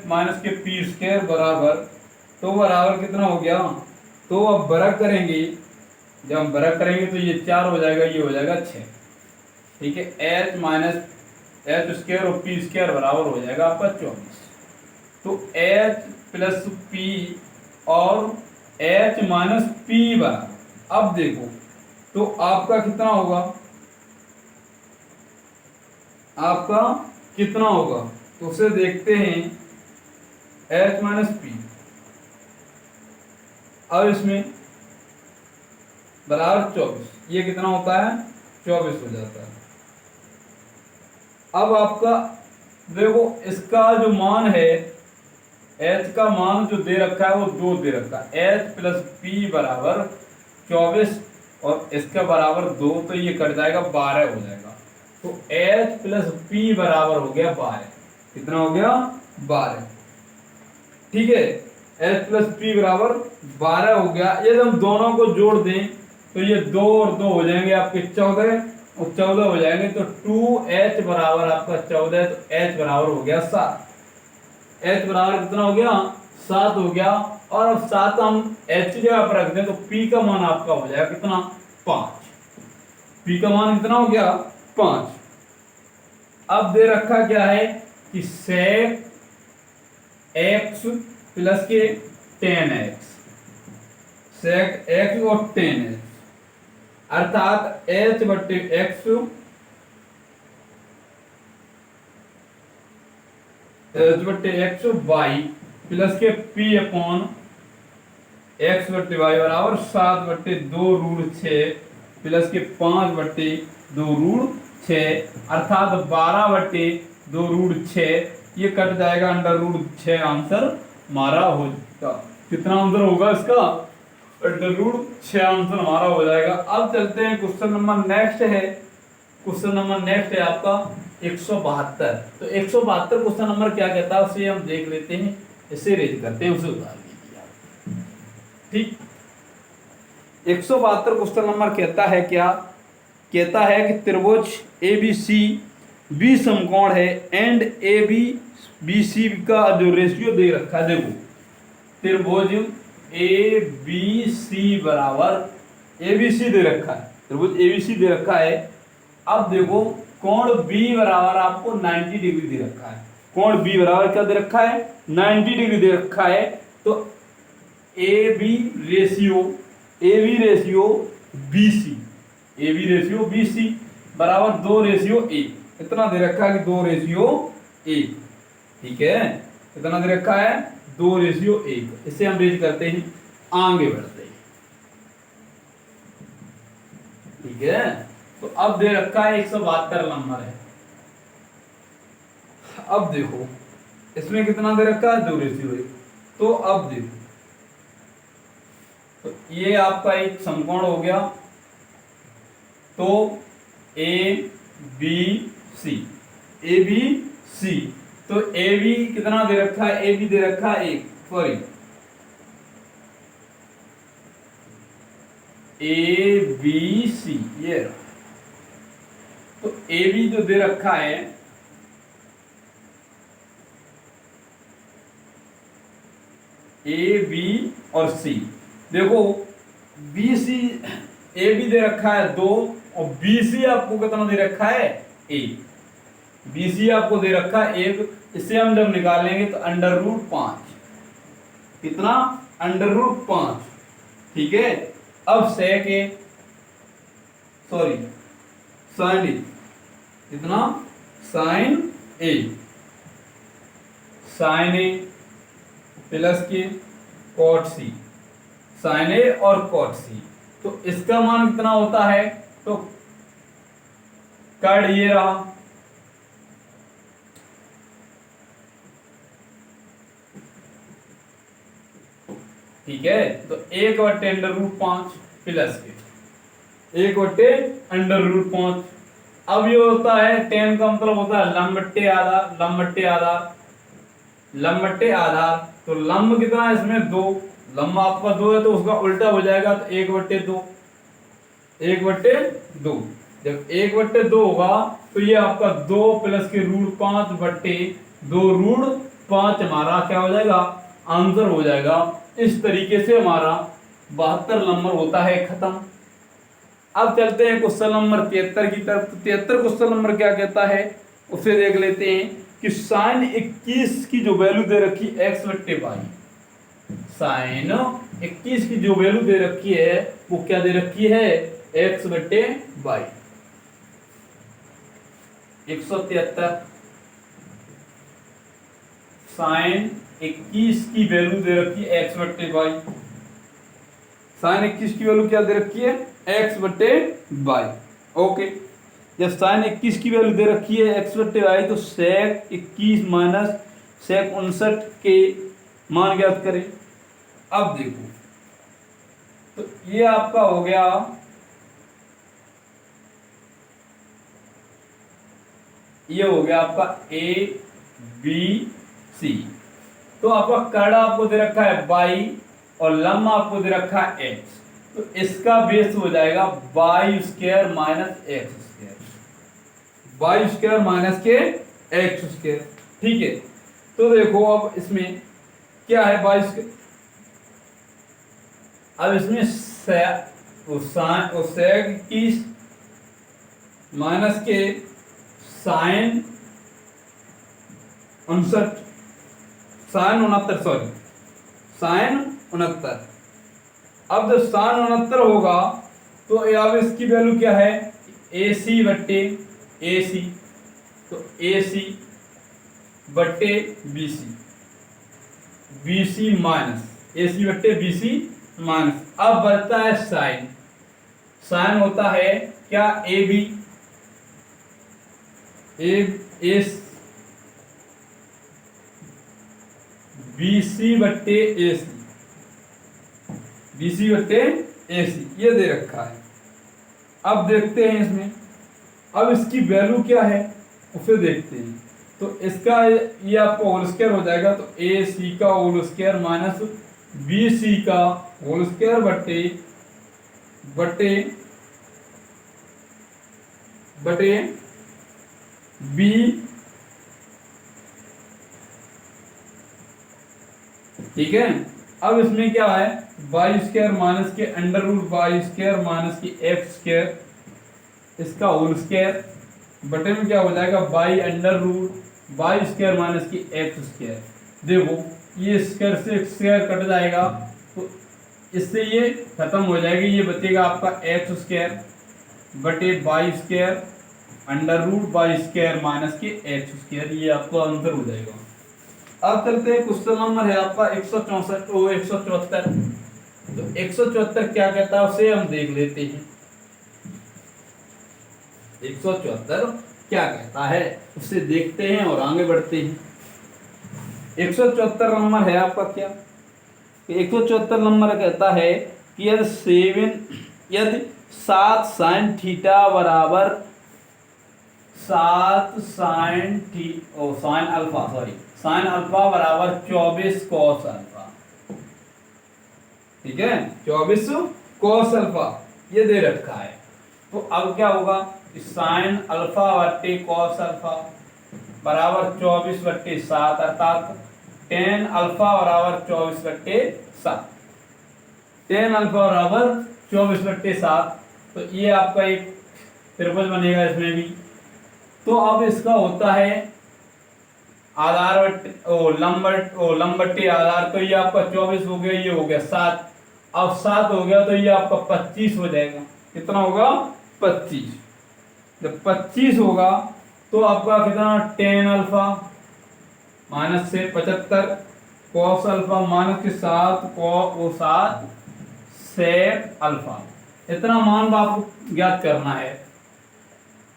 Minus के P square बराबर, तो बराबर कितना हो गया, तो अब बरक करेंगे, जब हम बरक करेंगे तो ये 4 हो जाएगा, ये हो जाएगा 6। ठीक है, एच माइनस एच स्क्वायर और पी स्क्वायर बराबर हो जाएगा आपका 24। तो एच प्लस पी और एच माइनस पी बराबर, अब देखो तो आपका कितना होगा, आपका कितना होगा, तो उसे देखते हैं। एच माइनस पी, अब इसमें बराबर 24, ये कितना होता है 24 हो जाता है। अब आपका देखो इसका जो मान है, एच का मान जो दे रखा है वो 2 दे रखा है, एच प्लस पी बराबर 24 और इसका बराबर 2, तो ये कट जाएगा 12 हो जाएगा। तो एच प्लस पी बराबर हो गया 12, कितना हो गया 12। ठीक है, एच प्लस पी बराबर 12 हो गया। यदि हम दोनों को जोड़ दें तो ये 2 और 2 हो जाएंगे आपके 14 और 14 हो जाएंगे, तो 2h बराबर आपका 14, तो h बराबर हो गया 7। h बराबर कितना हो गया 7 हो गया। और अब 7 हम h की जगह पर रख दें तो p का मान आपका हो जाएगा कितना 5, p का मान कितना हो गया 5। अब दे रखा क्या है कि sec x प्लस के 10x, sec x और 10x, अर्थात h बट्टे x वाई प्लस के p अपॉन x बट्टे वाई बराबर 7 बट्टे 2 रूट 6 प्लस के 5 बट्टे 2 रूट 6, अर्थात 12 बट्टे 2 रूट 6, ये कट जाएगा अंडर रूट 6, आंसर हमारा हो जाएगा। कितना आंसर होगा इसका अंडर रूट 6 आंसर हमारा हो जाएगा। अब चलते हैं क्वेश्चन नंबर नेक्स्ट है, क्वेश्चन नंबर नेक्स्ट है आपका 172। तो 172 क्वेश्चन नंबर क्या कहता है उसे हम देख लेते हैं, इसे रेज करते हैं, उसे उतार लीजिए आप। ठीक, 172 क्वेश्चन नंबर कहता है क्या, कहता है कि त्रिभुज ABC बी समकोण है एंड ABC का जो रेशियो दे रखा है, देखो त्रिभुज ABC बराबर ABC दे रखा है, त्रिभुज ABC दे रखा है। अब देखो कोण B बराबर आपको 90 डिग्री दे रखा है, कोण B बराबर क्या दे रखा है 90 डिग्री दे रखा है। तो AB रेशियो BC बराबर 2 रेशियो 1, इतना दे रखा है कि 2 रेशियो 1। ठीक है, इतना दे रखा है 2 रेशियो 1, इसे हम रेज करते हैं, आगे बढ़ते हैं। ठीक है, तो अब दे रखा है 172 नंबर है। अब देखो इसमें कितना दे रखा है 2 रेशियो 1, तो अब देखो तो ये आपका एक समकोण हो गया। तो ABC तो AB कितना दे रखा है, AB दे रखा है 1, सॉरी ABC ये, तो AB जो दे रखा है AB और C, देखो BC AB दे रखा है 2 और BC आपको कितना दे रखा है 1, BC आपको दे रखा है 1, इसे हम जब निकालेंगे तो अंडर रूट 5, कितना अंडर रूट 5। ठीक है, अब सेक ए सॉरी साइन ए, कितना साइन ए प्लस के कॉट सी, साइन ए और कॉट सी, तो इसका मान कितना होता है, तो कट ये रहा, ठीक है, तो 1/√5 प्लस के 1/√5। अब ये होता है tan का मतलब होता है लंब बट्टे आधार, लंब बट्टे आधार, तो लंब कितना है इसमें 2, लंब आपका 2 है तो उसका उल्टा हो जाएगा, तो 1/2, 1/2। जब 1/2 होगा तो ये आपका 2 प्लस के √5/2 √5 5 हमारा क्या हो जाएगा, आंसर हो जाएगा। इस तरीके से हमारा 72 नंबर होता है खत्म। अब चलते हैं क्वेश्चन नंबर 73 की तरफ। तो 73 क्वेश्चन नंबर क्या कहता है उसे देख लेते हैं कि साइन 21 की जो वैल्यू दे रखी x बट्टे वाई, साइन 21 की जो वैल्यू दे रखी है वो क्या दे रखी है, x बट्टे वाई। 173 साइन 21 की वैल्यू दे रखी है x बट्टे वाई। साइन 21 की वैल्यू क्या दे रखी है, x बट्टे वाई। ओके, जब साइन 21 की वैल्यू दे रखी है x बट्टे वाई तो सेक 21 माइनस सेक 59 के मान ज्ञात करें। अब देखो, तो ये आपका हो गया आपका ए बी सी। तो आपका कर्ण आपको दे रखा है वाई और लंब आपको दे रखा है x, तो इसका बेस हो जाएगा y square minus x square, y square minus k x square. ठीक है, तो देखो अब इसमें क्या है वाई स्क्वायर, अब इसमें सेक 21 माइनस के साइन 59 साइन 69 सॉरी साइन 69। अब जब साइन 69 होगा तो अब इसकी वैल्यू क्या है, ए सी बट्टे ए सी, तो ए सी बट्टे b c, b c minus a c बट्टे बी सी माइनस। अब बचता है साइन, साइन होता है क्या, A B A B C बट्टे ए सी, बी सी बट्टे ए सी, ये दे रखा है। अब देखते हैं इसमें, अब इसकी वैल्यू क्या है उसे देखते हैं। तो इसका ये आपको होल स्क्वायर हो जाएगा, तो ए सी का whole square minus b c का होल स्क्वायर बट्टे बट्टे बटे बी ठीक है। अब इसमें क्या है, y square minus k under root y square minus k x square, इसका होल स्क्वायर बटे में क्या हो जाएगा y under root y square minus k x square. देखो ये स्क्वायर से स्क्वायर कट जाएगा तो इससे ये खत्म हो जाएगी, ये बचेगा आपका एक्स स्क्वायर बटे y square under root y square minus k x square, ये आपका आंसर हो जाएगा। अब चलते हैं क्वेश्चन नंबर है आपका 164 और 174। तो 174 क्या कहता है उसे हम देख लेते हैं। 174 क्या कहता है उसे देखते हैं और आगे बढ़ते हैं। 174 नंबर है आपका क्या, 174 नंबर कहता है कि यदि 7 साइन थीटा बराबर 7 साइन अल्फा बराबर 24 कॉस अल्फा, ठीक है 24 कॉस अल्फा ये दे रखा है। तो अब क्या होगा, साइन अल्फा बट्टे कॉस अल्फा बराबर 24 बट्टे 7 अर्थात टेन अल्फा बराबर 24 बट्टे 7, टेन अल्फा बराबर 24 बट्टे 7। तो ये आपका एक त्रिभुज बनेगा इसमें भी। तो अब इसका होता है आधार लंब बट्टे आधार, तो ये आपका 24 हो गया, ये हो गया 7, अब 7 हो गया तो ये आपका 25 हो जाएगा। कितना होगा 25, जब 25 होगा तो आपका कितना टेन अल्फा माइनस से 75 कॉस अल्फा माइनस के 7 सेक अल्फा, इतना मान आपको ज्ञात करना है।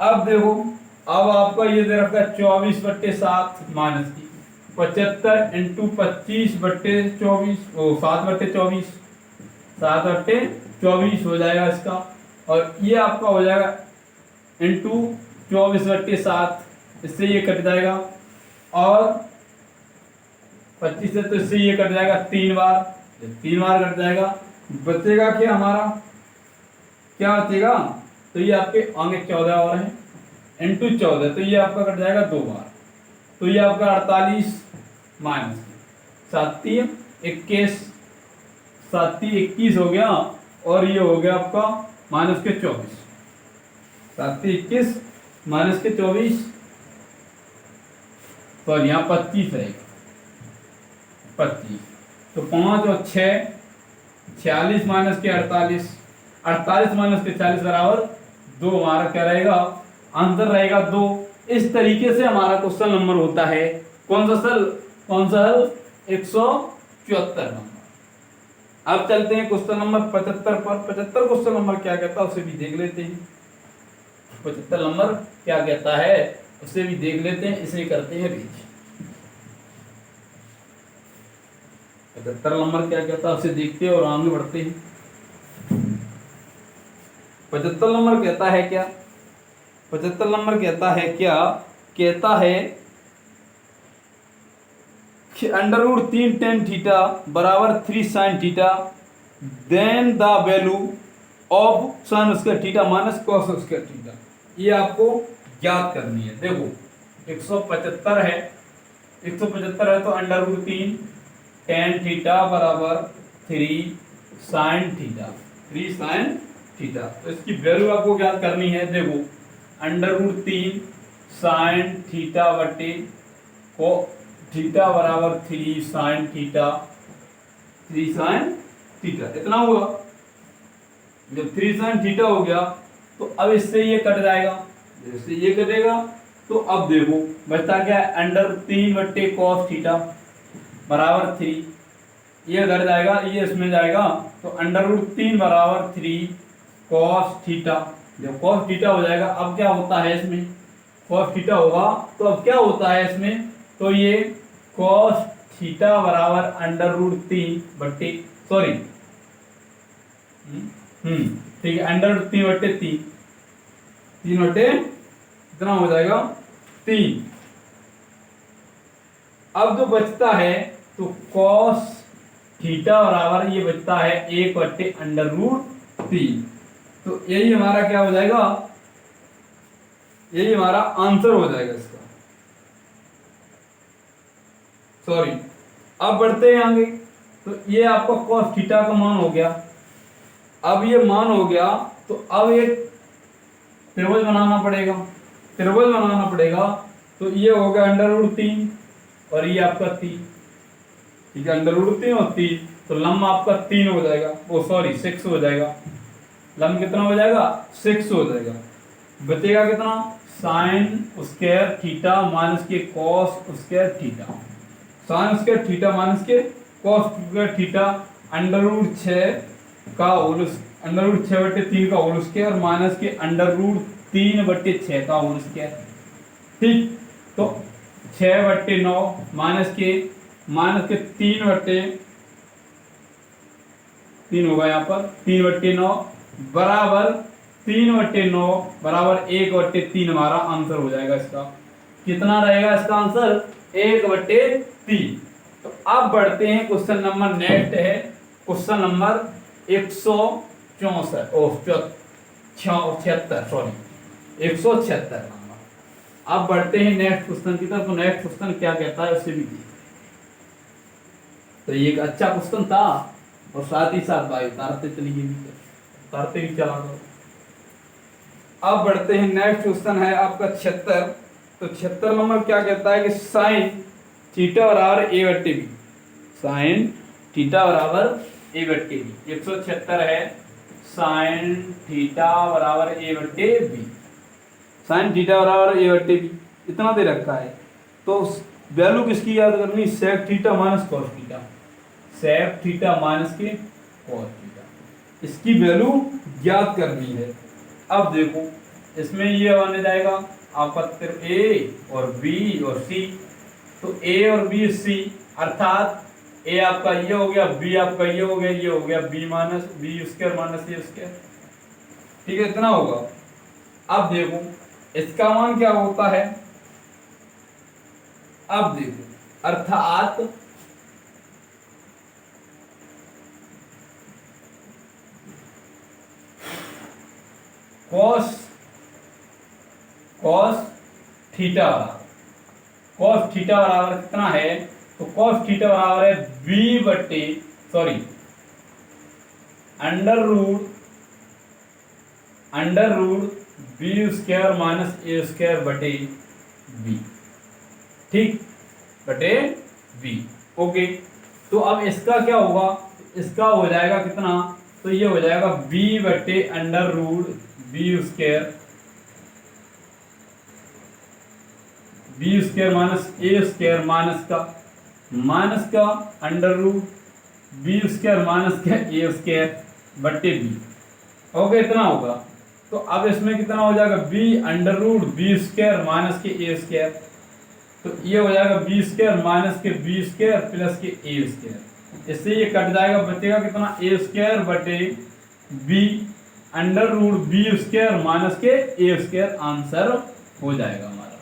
अब देखो, अब आपका ये दे रखा है 24 बट्टे 7 माइनस की 75 इंटू 25 बट्टे 24 7 बट्टे 24, 7 बट्टे 24 हो जाएगा इसका, और ये आपका हो जाएगा इंटू 24 बट्टे 7, इससे ये कट जाएगा, और 25 से तो इससे ये कट जाएगा 3 बार कट जाएगा। बचेगा क्या हमारा, क्या बचेगा, तो ये आपके आगे 14 और है इंटू 14, तो ये आपका कट जाएगा 2 बार, तो ये आपका 48 माइनस की, 7×3 = 21, 7×3 = 21 हो गया, और ये हो गया आपका -24, 7×3 = 21, तो यहाँ 25 रहेगा, 25, तो 5 और 6 46 -48, 48 -40 बराबर 2, हमारा क्या रहेगा आंसर रहेगा 2। इस तरीके से हमारा क्वेश्चन नंबर होता है कौन सा हल 174 नंबर। अब चलते हैं क्वेश्चन नंबर 75 पर। 75 क्वेश्चन नंबर क्या कहता है उसे भी देख लेते हैं। 75 नंबर क्या कहता है उसे भी देख लेते हैं, इसे करते हैं रीच। 75 नंबर क्या कहता है उसे देखते हैं और आगे बढ़ते हैं। 75 नंबर कहता है क्या, 75 नंबर कहता है क्या, कहता है कि √3 tan थीटा बराबर 3 sin theta, then the value of sin square theta minus cos square theta, ये आपको याद करनी है। देखो 175 है, 175 है तो √3 tan थीटा बराबर 3 sin थीटा, 3 sin थीटा, तो इसकी वैल्यू आपको याद करनी है। देखो √3 sin थीटा बटे को थीटा बराबर 3 sin थीटा, 3 sin थीटा इतना हुआ। जब 3 sin थीटा हो गया तो अब इससे ये कट जाएगा, जैसे ये कटेगा तो अब देखो बचता क्या है √3 बटे cos थीटा बराबर 3, ये कट जाएगा, ये इसमें जाएगा तो √3 बराबर 3 cos थीटा। जब cos थीटा हो जाएगा अब क्या होता है इसमें cos थीटा होगा तो अब क्या होता है इसमें, तो ये cos थीटा बराबर √3 बटे सॉरी ठीक है √3 बटे 3 बटे कितना हो जाएगा 3। अब जो बचता है तो cos थीटा बराबर ये बचता है 1 बटे √3, तो यही हमारा क्या हो जाएगा, यही हमारा आंसर हो जाएगा इसका। सॉरी अब बढ़ते हैं आगे, तो ये आपका cos थीटा का मान हो गया। अब ये मान हो गया तो अब एक त्रिभुज बनाना पड़ेगा, त्रिभुज बनाना पड़ेगा, तो ये हो गया √3 और ये आपका 3, ठीक है √3 और 3, तो लंब आपका 3 हो जाएगा, वो सॉरी 6 हो जाएगा। लंब कितना हो जाएगा 6 हो जाएगा। बचेगा कितना sin स्क्वायर थीटा माइनस के cos square theta, sin square theta minus के cos स्क्वायर थीटा √6 का होल √6 बटे 3 का होल स्क्वायर माइनस के √3 बटे 6 का होल स्क्वायर, ठीक। तो 6 बटे 9 माइनस के 3 बटे 3 होगा यहाँ पर 3 बटे 9 बराबर 3 बटे 9 बराबर 1 बटे 3 हमारा आंसर हो जाएगा। इसका कितना रहेगा इसका आंसर 1 बटे 3। तो अब बढ़ते हैं क्वेश्चन नंबर नेक्स्ट है क्वेश्चन नंबर 176 सॉरी 176 नंबर। अब बढ़ते हैं नेक्स्ट क्वेश्चन की तरफ। तो नेक्स्ट क्वेश्चन क्या कहता है उससे भी तो ये एक अच्छा क्वेश्चन था और साथ ही साथ भाई उतारते चलिए उतारते भी चला दो। अब बढ़ते हैं नेक्स्ट क्वेश्चन है आपका 76। तो 76 नंबर क्या कहता है कि साइन थीटा बराबर a बटे b, साइन थीटा बराबर a बटे b। 176 है साइन थीटा बराबर a बटे b, साइन थीटा बराबर a बटे b इतना दे रखा है। तो वैल्यू किसकी याद करनी, sec theta minus cos theta, sec theta minus k cos theta, इसकी वैल्यू ज्ञात करनी है। अब देखो इसमें ये बन जाएगा आपका a और b और c। तो a और b c अर्थात a आपका ये हो गया, b आपका ये हो गया, ये हो गया b minus b square minus a square, ठीक है इतना होगा। अब देखो इसका मान क्या होता है, अब देखो अर्थात cos थीटा बराबर कितना है तो cos थीटा बराबर है बी बटे sorry under root b square minus a square बटे बी, ठीक, बटे बी। ओके, तो अब इसका क्या होगा, इसका हो जाएगा कितना, तो ये हो जाएगा बी बटे under root b square minus a square minus का under root b square minus का ए स्क्वायर बटे बी। ओके, इतना होगा। तो अब इसमें कितना हो जाएगा, b under root b square minus k a square, तो ये हो जाएगा b square minus k b square plus k a square. इससे ये कट जाएगा, बचेगा कितना, ए स्क्वायर बटे b under root b square minus k a square, answer हो जाएगा हमारा।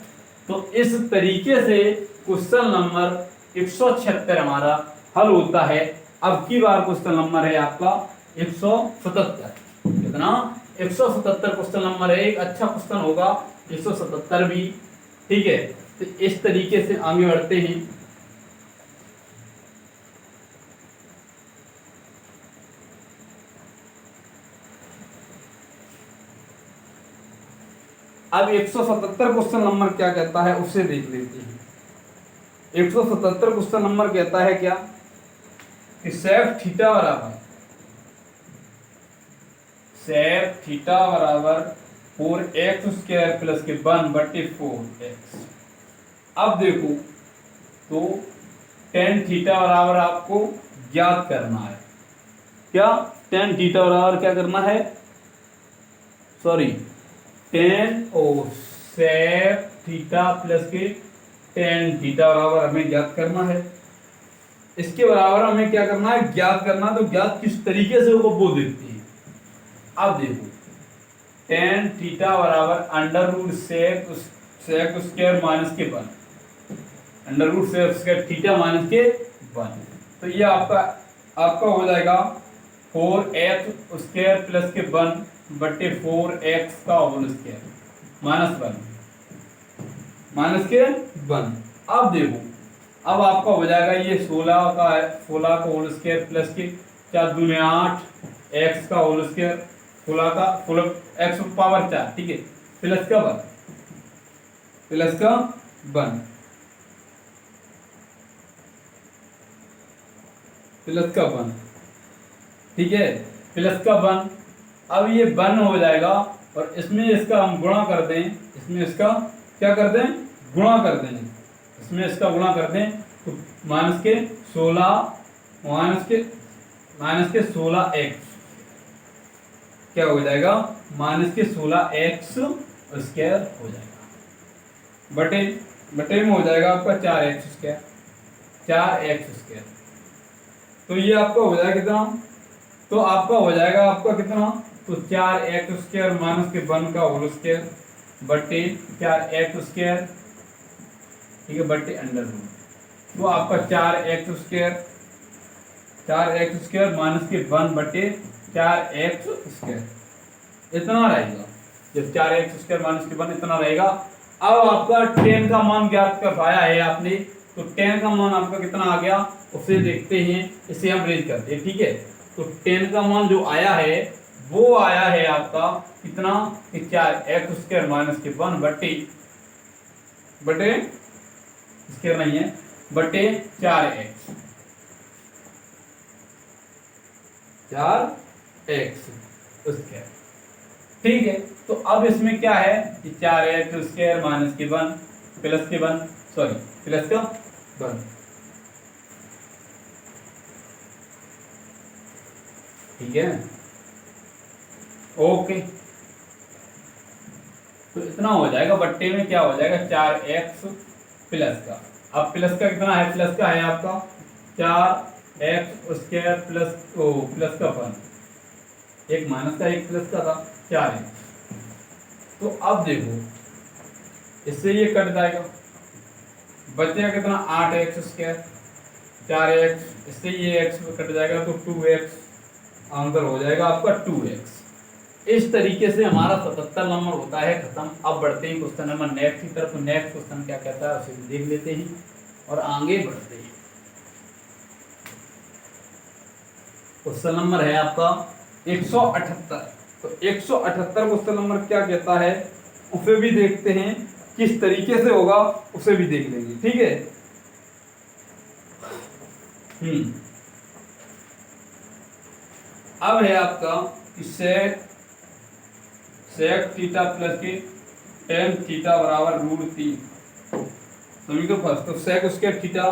तो इस तरीके से क्वेश्चन नंबर 176 हमारा हल होता है। अब की बार क्वेश्चन नंबर है आपका 177, कितना, 177 क्वेश्चन नंबर है। एक अच्छा क्वेश्चन होगा 177 भी, ठीक है। तो इस तरीके से आगे बढ़ते हैं। अब 177 क्वेश्चन नंबर क्या कहता है उसे देख लेते हैं। 177 क्वेश्चन नंबर कहता है क्या, कि सेक थीटा बराबर 4x स्क्वायर प्लस के 1 बटे 4x। अब देखो, तो tan थीटा बराबर आपको ज्ञात करना है। क्या, tan थीटा बराबर क्या करना है, sorry tan sec theta plus k tan theta बराबर हमें ज्ञात करना है। इसके बराबर हमें क्या करना है, ज्ञात करना। तो ज्ञात किस तरीके से होगा वो देखते हैं। अब देखो, tan थीटा बराबर under root sec square minus k 1, under root sec square theta minus k 1। तो ये आपका हो जाएगा 4x स्क्वायर प्लस के 1 बटे 4x का होल स्क्वायर माइनस के 1। अब देखो, अब आपका हो जाएगा ये 16 का है, 16 का होल स्क्वायर प्लस के 4 दूनी 8 x का होल स्क्वायर, 16 का फुल x पावर 4, ठीक है, प्लस का 1 ठीक है, प्लस का 1। अब ये 1 हो जाएगा और इसमें इसका हम गुणा कर दें, इसमें इसका क्या कर दें, गुणा कर दें, इसमें इसका गुणा कर दें, तो माइनस के 16x क्या हो जाएगा, माइनस के 16x स्क्वायर हो जाएगा, बटे में हो जाएगा आपका 4x स्क्वायर। तो ये आपका हो जाएगा कितना, तो आपका हो जाएगा आपका कितना, तो 4x स्क्वायर माइनस के 1 का होल स्क्वायर बटे 4x स्क्वायर, ठीक है, बटे अंडर रूट। तो आपका 4x स्क्वायर माइनस के 1 बटे 4x स्क्वायर इतना रहेगा। जब 4x स्क्वायर माइनस के 1 इतना रहेगा। अब आपका tan का मान ज्ञात कर पाया है आपने, तो tan का मान आपका कितना आ गया उसे देखते हैं, इसे हम रेज करते हैं, ठीक है। तो tan का मान जो आया है वो आया है आपका कितना, कि 4x स्क्वायर माइनस के 1 बटे स्क्वायर नहीं है, बटे 4x स्क्वायर, ठीक है। तो अब इसमें क्या है कि 4x square minus k 1 plus के 1 प्लस का 1, ठीक है, ओके। तो इतना हो जाएगा, बट्टे में क्या हो जाएगा 4x प्लस का, अब प्लस का कितना है, प्लस का है आपका 4x स्क्वायर प्लस का 1, एक माइनस का एक प्लस का था 4x। तो अब देखो इससे ये कट जाएगा, बचेगा कितना 8x स्क्वायर 4x, इससे ये x कट जाएगा तो 2x, आंसर हो जाएगा आपका 2x। इस तरीके से हमारा 77 नंबर होता है खत्म। अब बढ़ते हैं क्वेश्चन नंबर नेक्स्ट की तरफ। नेक्स्ट क्वेश्चन क्या कहता है उसे देख लेते हैं और आगे बढ़ते हैं। क्वेश्चन नंबर है आपका 178। तो 178 क्वेश्चन नंबर क्या कहता है उसे भी देखते हैं, किस तरीके से होगा उसे भी देख लेंगे, ठीक है। अब है आपका सेक थीटा प्लस के टेन थीटा बराबर √3। सभी को फर्स्ट तो सेक स्क्वायर थीटा।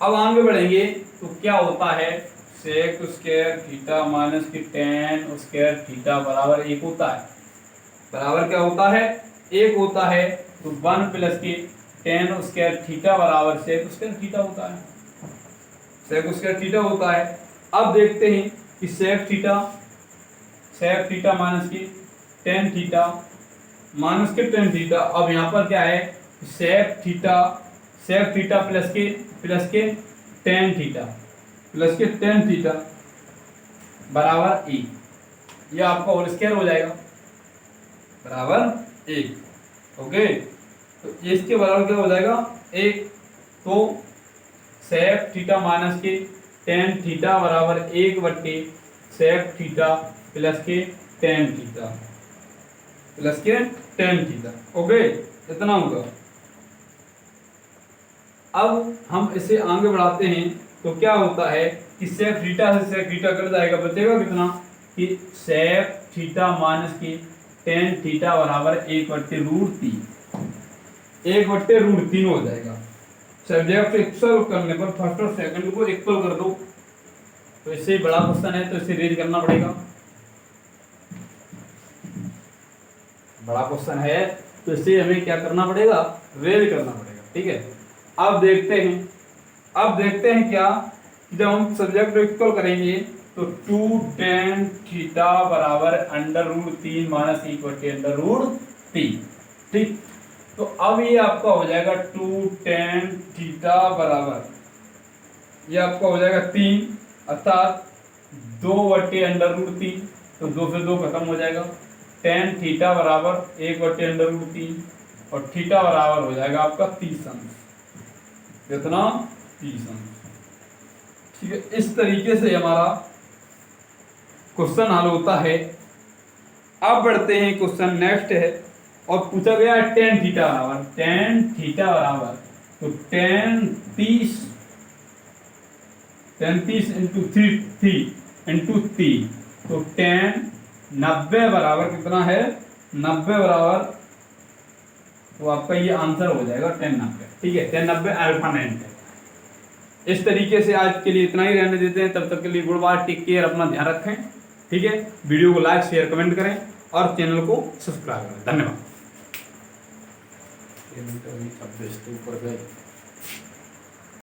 अब आगे बढ़ेंगे तो क्या होता है, सेक स्क्वायर थीटा माइनस की टेन स्क्वायर थीटा बराबर 1 होता है। बराबर क्या होता है, 1 होता है। तो 1 प्लस की टेन स्क्वायर थीटा बराबर सेक स्क्वायर थीटा होता है। सेक स्क्वायर थीटा होता है। अब देखते हैं कि सेक थीटा माइनस की टेन थीटा माइनस के टेन थीटा। अब यहाँ पर क्या है, सेक थीटा प्लस के टेन थीटा बराबर 1। यह आपका होल स्क्वायर हो जाएगा बराबर 1। ओके, तो इसके बराबर क्या हो जाएगा 1। तो सेक थीटा माइनस के टेन थीटा बराबर 1 बट्टे सेक थीटा प्लस के टेन थीटा। ओके, इतना होगा। अब हम इसे आगे बढ़ाते हैं तो क्या होता है कि सेक थीटा से सेक थीटा कट जाएगा, बचेगा कितना कि सेक थीटा माइनस की टेन थीटा बराबर 1/√3। 1/√3 हो जाएगा। सब्जेक्ट इक्वल करने पर फर्स्ट और सेकंड को इक्वल कर दो। तो इससे बड़ा क्वेश्चन है तो इसे रेज करना पड़ेगा। बड़ा क्वेश्चन है तो इसे हमें क्या करना पड़ेगा, रेज करना पड़ेगा, ठीक है। अब देखते हैं क्या, जब हम सब्जेक्ट को इक्वल करेंगे तो 2 tan थीटा बराबर √3 माइनस 1/√3, ठीक। तो अब ये आपका हो जाएगा 2 tan थीटा बराबर, ये आपका हो जाएगा 3 अर्थात 2/√3। तो 2 से 2 खत्म हो जाएगा। tan थीटा बराबर 1/√3 और थीटा बराबर हो जाएगा आपका 30 अंश। कितना 30 अंश, ठीक है। इस तरीके से हमारा क्वेश्चन हल होता है। अब बढ़ते हैं, क्वेश्चन नेक्स्ट है और पूछा गया है tan थीटा बराबर तो tan 30 इंटू 3 तो tan 90 बराबर कितना है, 90 बराबर, तो आपका ये आंसर हो जाएगा tan 90, ठीक है। tan 90 अल्फानेंट है। इस तरीके से आज के लिए इतना ही रहने देते हैं। तब तक के लिए गुड बाय, टेक केयर, अपना ध्यान रखें, ठीक है। वीडियो को लाइक शेयर कमेंट करें और चैनल को सब्सक्राइब करें। धन्यवाद।